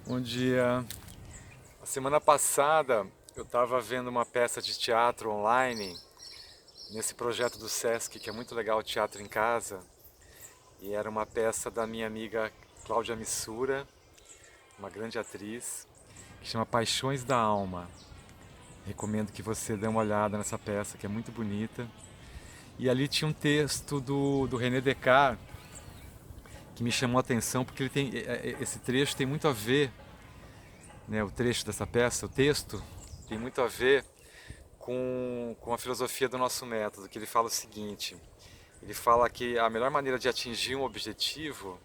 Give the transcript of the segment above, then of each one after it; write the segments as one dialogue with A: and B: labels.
A: Um dia, a semana passada, eu estava vendo uma peça de teatro online nesse projeto do Sesc, que é muito legal, Teatro em Casa, e era uma peça da minha amiga Cláudia Missura, uma grande atriz, que chama Paixões da Alma. Recomendo que você dê uma olhada nessa peça, que é muito bonita. E ali tinha um texto do René Descartes que me chamou a atenção, porque esse trecho tem muito a ver, né, o trecho dessa peça, o texto, tem muito a ver com a filosofia do nosso método, que ele fala o seguinte: ele fala que a melhor maneira de atingir um objetivo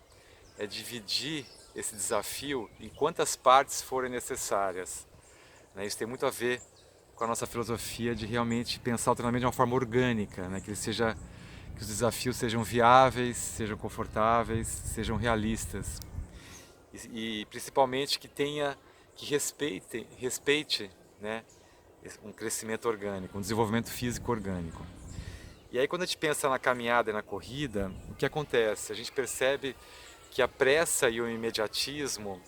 A: é dividir esse desafio em quantas partes forem necessárias. Né? Isso tem muito a ver com a nossa filosofia de realmente pensar o treinamento de uma forma orgânica, né? Que que os desafios sejam viáveis, sejam confortáveis, sejam realistas e principalmente que respeite, né, um crescimento orgânico, um desenvolvimento físico orgânico. E aí quando a gente pensa na caminhada e na corrida, o que acontece? A gente percebe que a pressa e o imediatismo,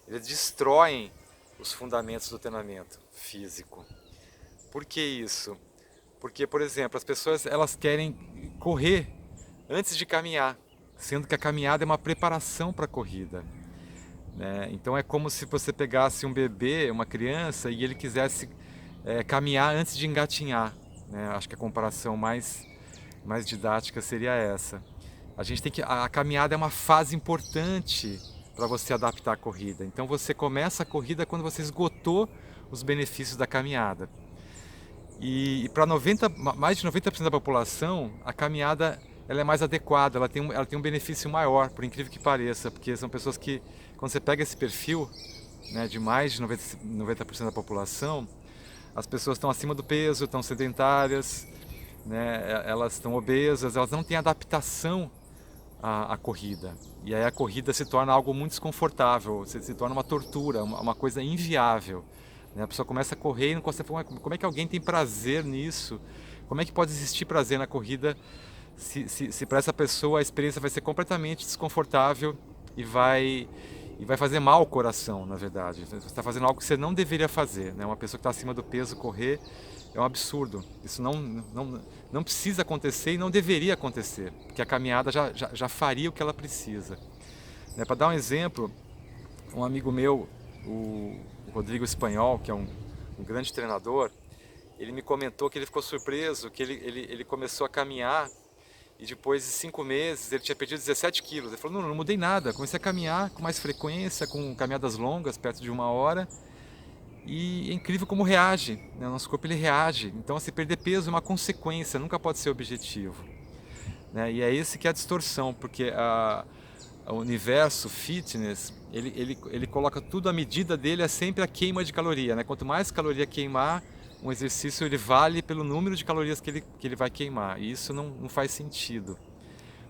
A: eles destroem os fundamentos do treinamento físico. Por que isso? Porque, por exemplo, as pessoas elas querem correr antes de caminhar, sendo que a caminhada é uma preparação para a corrida. Né? Então é como se você pegasse um bebê, uma criança, e ele quisesse caminhar antes de engatinhar. Né? Acho que a comparação mais didática seria essa. A caminhada é uma fase importante para você adaptar a corrida. Então você começa a corrida quando você esgotou os benefícios da caminhada. E para mais de 90% da população, a caminhada ela é mais adequada, ela tem um benefício maior, por incrível que pareça, porque são pessoas que, quando você pega esse perfil, né, de mais de 90% da população, as pessoas estão acima do peso, estão sedentárias, né, elas estão obesas, elas não têm adaptação à corrida. E aí a corrida se torna algo muito desconfortável, se torna uma tortura, uma coisa inviável. Né? A pessoa começa a correr e não consegue. Como é que alguém tem prazer nisso? Como é que pode existir prazer na corrida se para essa pessoa a experiência vai ser completamente desconfortável e vai fazer mal ao coração, na verdade. Você está fazendo algo que você não deveria fazer. Né? Uma pessoa que está acima do peso correr é um absurdo. Isso não precisa acontecer e não deveria acontecer, porque a caminhada já faria o que ela precisa. Né? Para dar um exemplo, um amigo meu, o Rodrigo Espanhol, que é um grande treinador, ele me comentou que ele ficou surpreso, que ele começou a caminhar e depois de 5 meses ele tinha perdido 17 quilos. Ele falou, não mudei nada, comecei a caminhar com mais frequência, com caminhadas longas, perto de 1 hora, e é incrível como reage, né? O nosso corpo ele reage. Então, assim, perder peso é uma consequência, nunca pode ser objetivo. Né? E é esse que é a distorção, porque o universo fitness, ele coloca tudo, a medida dele é sempre a queima de caloria. Né? Quanto mais caloria queimar, um exercício ele vale pelo número de calorias que ele vai queimar. E isso não faz sentido.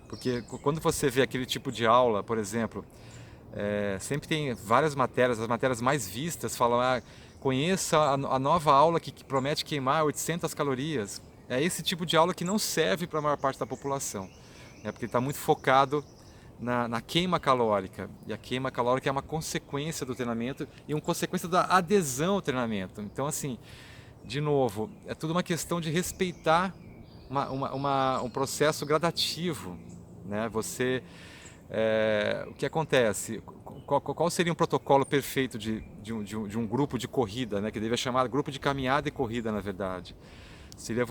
A: Porque quando você vê aquele tipo de aula, por exemplo, sempre tem várias matérias, as matérias mais vistas falam, conheça a nova aula que promete queimar 800 calorias. É esse tipo de aula que não serve para a maior parte da população, né? Porque está muito focado na queima calórica. E a queima calórica é uma consequência do treinamento e uma consequência da adesão ao treinamento. Então, assim, de novo, é tudo uma questão de respeitar um processo gradativo. Né? O que acontece? Qual seria um protocolo perfeito de um grupo de corrida, né? Que deveria chamar grupo de caminhada e corrida, na verdade? Seria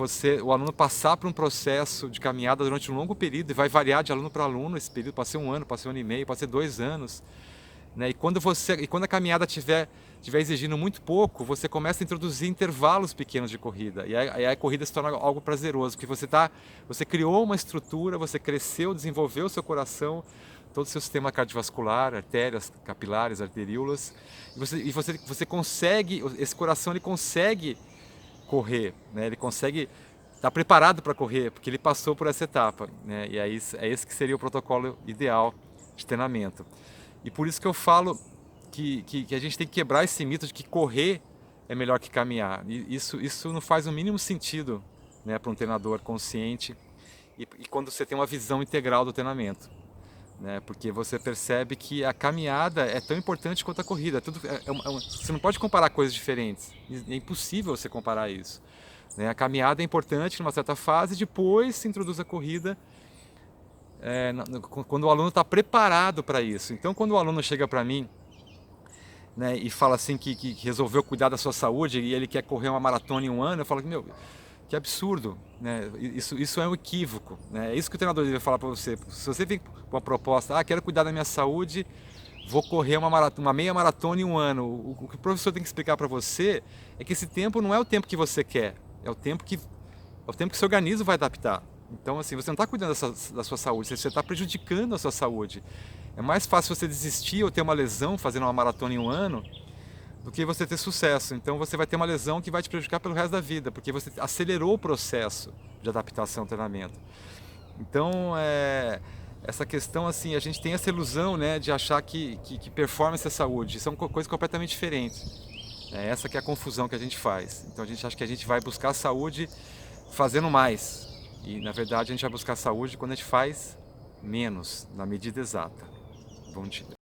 A: o aluno passar por um processo de caminhada durante um longo período, e vai variar de aluno para aluno esse período, pode ser 1 ano, pode ser 1 ano e meio, pode ser 2 anos. Né? E quando a caminhada estiver exigindo muito pouco, você começa a introduzir intervalos pequenos de corrida. E aí a corrida se torna algo prazeroso, porque você criou uma estrutura, você cresceu, desenvolveu o seu coração, todo o seu sistema cardiovascular, artérias, capilares, arteríolas, você consegue, esse coração ele consegue correr, né? Ele consegue estar preparado para correr, porque ele passou por essa etapa. Né? E é esse que seria o protocolo ideal de treinamento. E por isso que eu falo que a gente tem que quebrar esse mito de que correr é melhor que caminhar. E isso não faz o mínimo sentido, né, para um treinador consciente e quando você tem uma visão integral do treinamento. né? Porque você percebe que a caminhada é tão importante quanto a corrida. Você não pode comparar coisas diferentes. É impossível você comparar isso, né? A caminhada é importante numa certa fase, depois se introduz a corrida, quando o aluno está preparado para isso. Então, quando o aluno chega para mim, né, e fala assim que resolveu cuidar da sua saúde e ele quer correr uma maratona em um ano, eu falo, meu, que absurdo, né? Isso é um equívoco, né? É isso que o treinador deve falar para você. Se você vem com uma proposta, quero cuidar da minha saúde, vou correr uma meia maratona em um ano. O que o professor tem que explicar para você é que esse tempo não é o tempo que você quer, é o tempo que seu organismo vai adaptar. Então, assim, você não está cuidando da sua saúde, você está prejudicando a sua saúde. É mais fácil você desistir ou ter uma lesão fazendo uma maratona em um ano do que você ter sucesso. Então você vai ter uma lesão que vai te prejudicar pelo resto da vida, porque você acelerou o processo de adaptação ao treinamento. Então, essa questão, assim, a gente tem essa ilusão, né, de achar que performance é saúde. São coisas completamente diferentes. É essa que é a confusão que a gente faz. Então a gente acha que a gente vai buscar saúde fazendo mais. E na verdade a gente vai buscar saúde quando a gente faz menos, na medida exata. Bom dia.